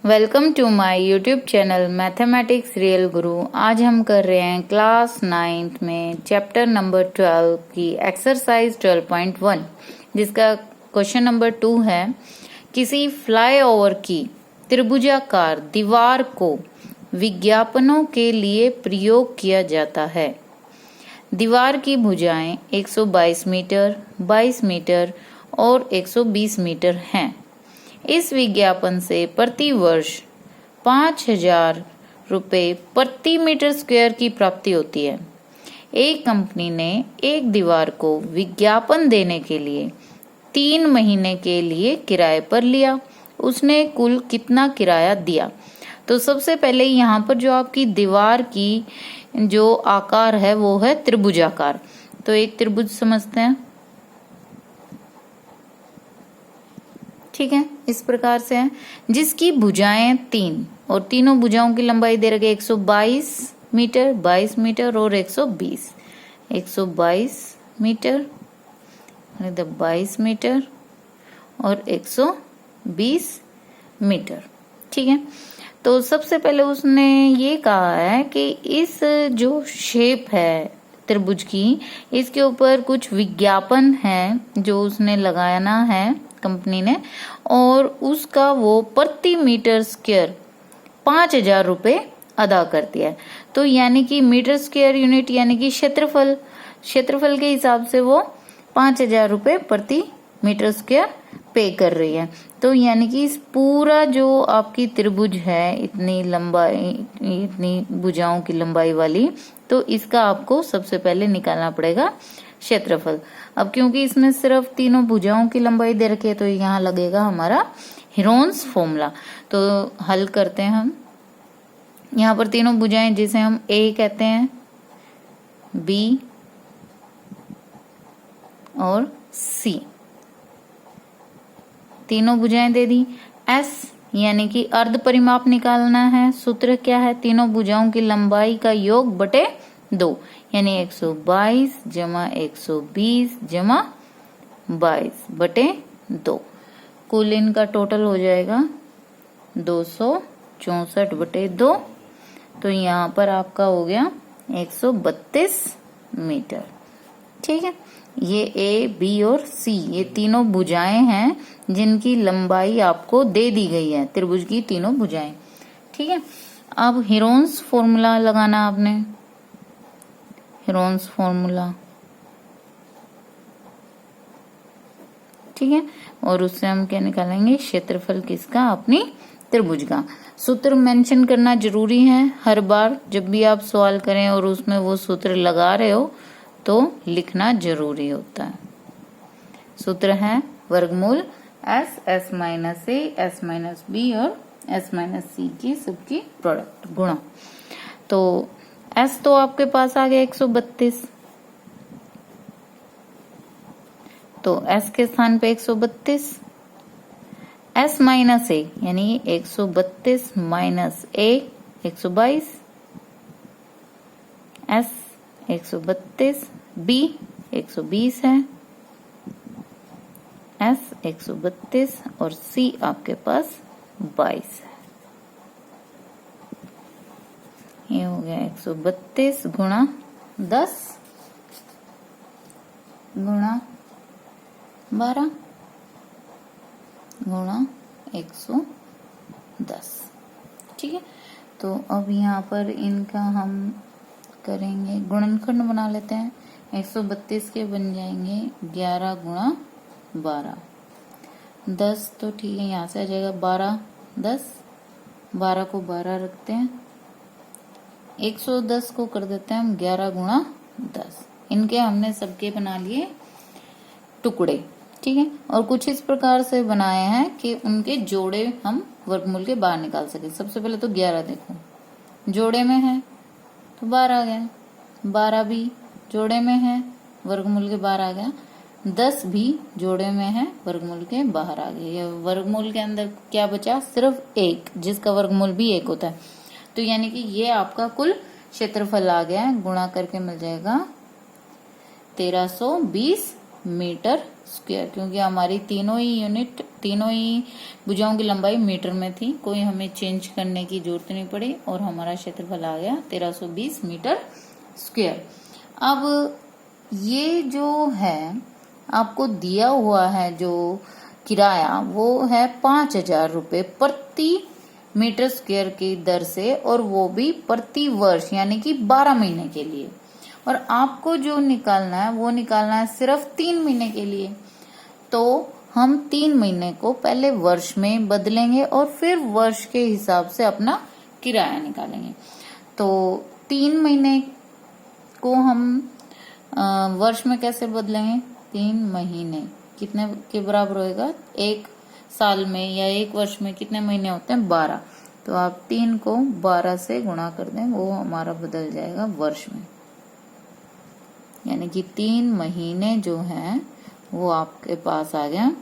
Welcome to my YouTube channel mathematics real guru. आज हम कर रहे हैं क्लास 9th में चैप्टर नंबर 12 की एक्सरसाइज 12.1, जिसका क्वेश्चन नंबर 2 है। किसी फ्लाईओवर की त्रिभुजाकार दीवार को विज्ञापनों के लिए प्रयोग किया जाता है। दीवार की भुजाएं 122 मीटर, 22 मीटर और 120 मीटर हैं। इस विज्ञापन से प्रति वर्ष 5,000 रुपये प्रति मीटर स्क्वायर की प्राप्ति होती है। एक कंपनी ने एक दीवार को विज्ञापन देने के लिए 3 महीने के लिए किराए पर लिया। उसने कुल कितना किराया दिया? तो सबसे पहले यहाँ पर जो आपकी दीवार की जो आकार है वो है त्रिभुजाकार। तो एक त्रिभुज समझते हैं, ठीक है। इस प्रकार से है जिसकी भुजाएं 3 और तीनों भुजाओं की लंबाई दे रखी 122 मीटर, 22 मीटर और 120। 122 मीटर, 22 मीटर और 120 मीटर, ठीक है। तो सबसे पहले उसने ये कहा है कि इस जो शेप है त्रिभुज की, इसके ऊपर कुछ विज्ञापन है जो उसने लगाना है कंपनी ने, और उसका वो प्रति मीटर स्क्वायर 5,000 रुपये अदा करती है। तो यानी कि मीटर स्क्वायर यूनिट यानी कि क्षेत्रफल के हिसाब से वो 5,000 रुपये प्रति मीटर स्क्वायर पे कर रही है। तो यानी कि इस पूरा जो आपकी त्रिभुज है, इतनी लंबाई, इतनी भुजाओं की लंबाई वाली, तो इसका आपको सबसे पहले निकालना पड़ेगा क्षेत्रफल। अब क्योंकि इसमें सिर्फ तीनों भुजाओं की लंबाई दे रखी है तो यहाँ लगेगा हमारा हीरोन्स फॉर्मूला। तो हल करते हैं हम। यहाँ पर तीनों भुजाएं जिसे हम ए कहते हैं, बी और सी, तीनों भुजाएं दे दी। एस यानी कि अर्ध परिमाप निकालना है। सूत्र क्या है? तीनों भुजाओं की लंबाई का योग बटे 2, यानी 122 जमा 120 जमा 22 बटे 2। कुल इनका टोटल हो जाएगा 264 बटे 2। तो यहाँ पर आपका हो गया 132 मीटर, ठीक है। ये ए, बी और सी, ये तीनों भुजाएं हैं जिनकी लंबाई आपको दे दी गई है, त्रिभुज की तीनों भुजाएं, ठीक है। अब हीरोन्स फॉर्मूला लगाना आपने, हीरोन्स फॉर्मूला, ठीक है। और उससे हम क्या निकालेंगे? क्षेत्रफल किसका? अपनी त्रिभुज का। सूत्र मेंशन करना जरूरी है हर बार जब भी आप सवाल करें और उसमें वो सूत्र लगा रहे हो तो लिखना जरूरी होता है। सूत्र है वर्गमूल एस, एस माइनस ए, एस माइनस बी और एस माइनस सी की सबकी प्रोडक्ट गुणा। तो एस तो आपके पास आ गया 132, तो एस के स्थान पे 132, एस माइनस ए यानी 132 माइनस ए 122, एस 132, बी 120 है, एस 132 और सी आपके पास 22 है। ये हो गया 132 गुणा 10 गुणा 12 गुणा 110, ठीक है। तो अब यहाँ पर इनका हम करेंगे गुणनखंड बना लेते हैं। 132 के बन जाएंगे 11 गुणा 12, 10 तो ठीक है, यहाँ से आ जाएगा 12, 10, 12 को 12 रखते हैं, 110 को कर देते हैं हम 11 गुणा 10। इनके हमने सबके बना लिए टुकड़े, ठीक है। और कुछ इस प्रकार से बनाए हैं कि उनके जोड़े हम वर्गमूल के बाहर निकाल सके। सबसे पहले तो 11 देखो जोड़े में है तो बाहर आ गया, 12 भी जोड़े में है वर्गमूल के बाहर आ गया, 10 भी जोड़े में है वर्गमूल के बाहर आ गया। ये वर्गमूल के अंदर क्या बचा? सिर्फ 1, जिसका वर्गमूल भी 1 होता है। तो यानी कि ये आपका कुल क्षेत्रफल आ गया, गुणा करके मिल जाएगा 1320 मीटर स्क्वायर, क्योंकि हमारी तीनों ही भुजाओं की लंबाई मीटर में थी, कोई हमें चेंज करने की जरूरत नहीं पड़ी और हमारा क्षेत्रफल आ गया 1320 मीटर स्क्वायर। अब ये जो है आपको दिया हुआ है जो किराया, वो है 5,000 रुपये प्रति मीटर स्क्वायर की दर से, और वो भी प्रति वर्ष यानी कि 12 महीने के लिए। और आपको जो निकालना है वो निकालना है सिर्फ 3 महीने के लिए। तो हम 3 महीने को पहले वर्ष में बदलेंगे और फिर वर्ष के हिसाब से अपना किराया निकालेंगे। तो 3 महीने को हम वर्ष में कैसे बदलेंगे? 3 महीने कितने के बराबर होएगा? एक साल में या एक वर्ष में कितने महीने होते हैं? 12। तो आप 3 को 12 से गुणा कर दें, वो हमारा बदल जाएगा वर्ष में, यानी कि 3 महीने जो है वो आपके पास आ गया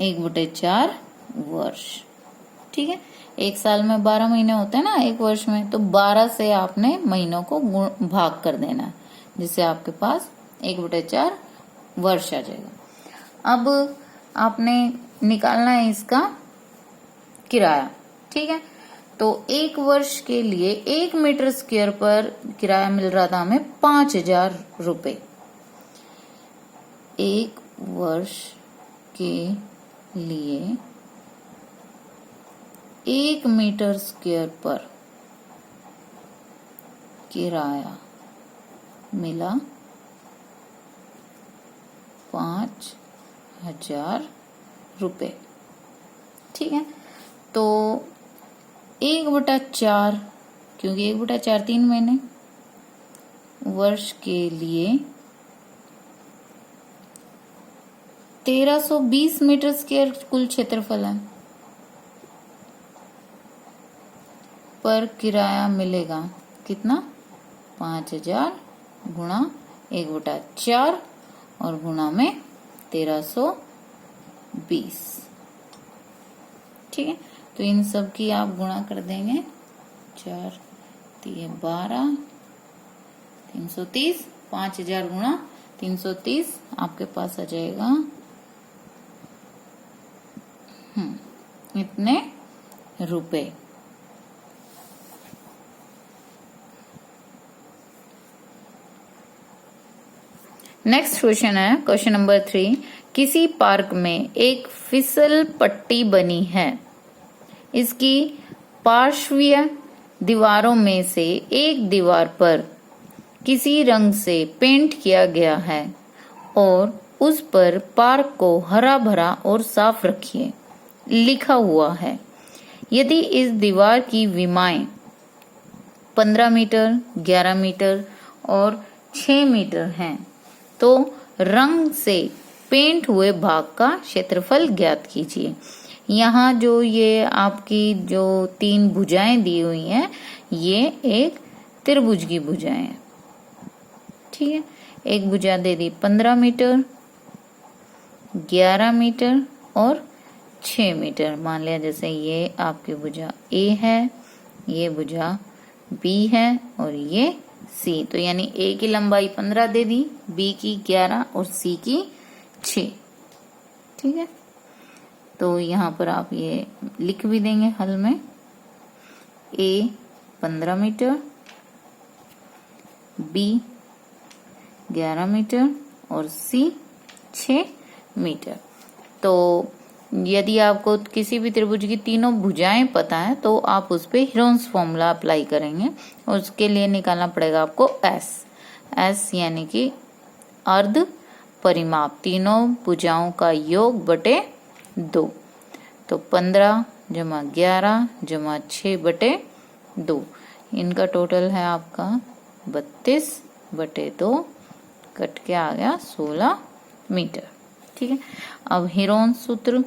1/4 वर्ष। ठीक है, एक साल में 12 महीने होते हैं ना, एक वर्ष में, तो 12 से आपने महीनों को भाग कर देना है, जिससे आपके पास 1/4 वर्ष आ जाएगा। अब आपने निकालना है इसका किराया। ठीक है, तो एक वर्ष के लिए 1 मीटर स्क्वायर पर किराया मिल रहा था हमें 5,000 रुपये। एक वर्ष के लिए 1 मीटर स्क्वायर पर किराया मिला 5,000 रुपये। ठीक है, तो 1/4, क्योंकि 1/4 3 महीने, वर्ष के लिए 1320 मीटर स्क्वायर कुल क्षेत्रफल है, पर किराया मिलेगा कितना? 5,000 गुणा 1/4 और गुणा में 1320। ठीक है, तो इन सब की आप गुणा कर देंगे, 4 3 12 330, 5,000 गुणा 330 आपके पास आ जाएगा इतने रुपए। नेक्स्ट क्वेश्चन है क्वेश्चन नंबर 3। किसी पार्क में एक फिसल पट्टी बनी है, इसकी पार्श्वीय दीवारों में से एक दीवार पर किसी रंग से पेंट किया गया है और उस पर पार्क को हरा भरा और साफ रखिए लिखा हुआ है। यदि इस दीवार की विमाएं 15 मीटर, 11 मीटर और 6 मीटर हैं, तो रंग से पेंट हुए भाग का क्षेत्रफल ज्ञात कीजिए। यहाँ जो ये आपकी जो 3 भुजाएं दी हुई हैं, ये एक त्रिभुज की भुजाएं हैं। ठीक है, एक भुजा दे दी 15 मीटर, 11 मीटर और 6 मीटर। मान लिया जैसे ये आपकी भुजा ए है, ये भुजा बी है और ये सी, तो यानी ए की लंबाई 15 दे दी, बी की 11 और सी की 6। ठीक है, तो यहाँ पर आप ये लिख भी देंगे हल में, ए 15 मीटर, बी 11 मीटर और सी 6 मीटर। तो यदि आपको किसी भी त्रिभुज की तीनों भुजाएं पता है तो आप उस पे हीरोन्स फॉर्मूला अप्लाई करेंगे, और उसके लिए निकालना पड़ेगा आपको एस यानी कि अर्ध परिमाप, तीनों भुजाओं का योग बटे 2। तो 15 जमा 11 जमा 6 बटे 2, इनका टोटल है आपका 32 बटे 2, कट के आ गया 16 मीटर। ठीक है, अब हीरोन्स सूत्र,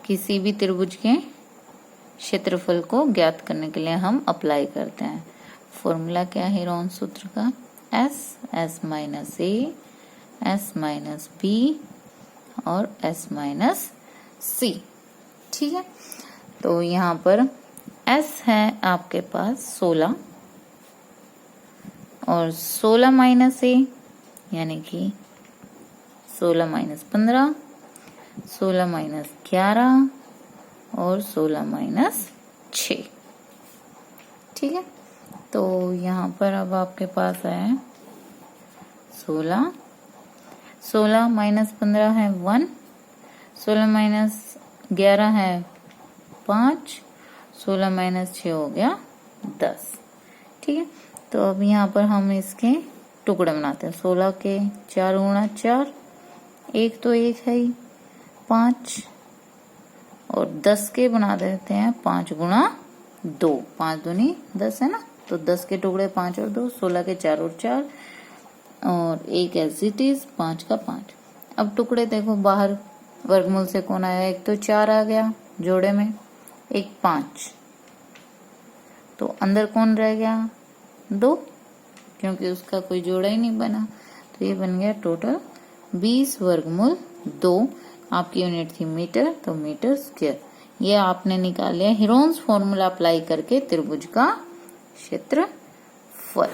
किसी भी त्रिभुज के क्षेत्रफल को ज्ञात करने के लिए हम अप्लाई करते हैं। फॉर्मूला क्या है हीरोन्स सूत्र का? एस माइनस ए, एस माइनस बी और एस माइनस सी। ठीक है, तो यहाँ पर एस है आपके पास 16, और 16 माइनस ए यानी कि 16 माइनस 15, 16 माइनस 11 और 16 माइनस 6। ठीक है, तो यहाँ पर अब आपके पास है 16, 16 माइनस 15 है 1, 16 माइनस 11 है 5, 16 माइनस 6 हो गया 10। ठीक है, तो अब यहाँ पर हम इसके टुकड़े बनाते हैं। 16 के 4 गुणा 4, एक तो एक है ही 5, और 10 के बना देते हैं 5 गुणा 2, 5 दूनी 10 है ना, तो 10 के टुकड़े 5 और 2, 16 के 4 और 4, और एक एज इट इज 5 का 5। अब टुकड़े देखो, बाहर वर्गमूल से कौन आया, एक तो 4 आ गया जोड़े में, एक 5, तो अंदर कौन रह गया 2, क्योंकि उसका कोई जोड़ा ही नहीं बना, तो ये बन गया टोटल 20 वर्गमूल 2। आपकी यूनिट थी मीटर, तो मीटर स्क्वायर। ये आपने निकाल लिया हीरोन्स फॉर्मूला अप्लाई करके त्रिभुज का क्षेत्रफल।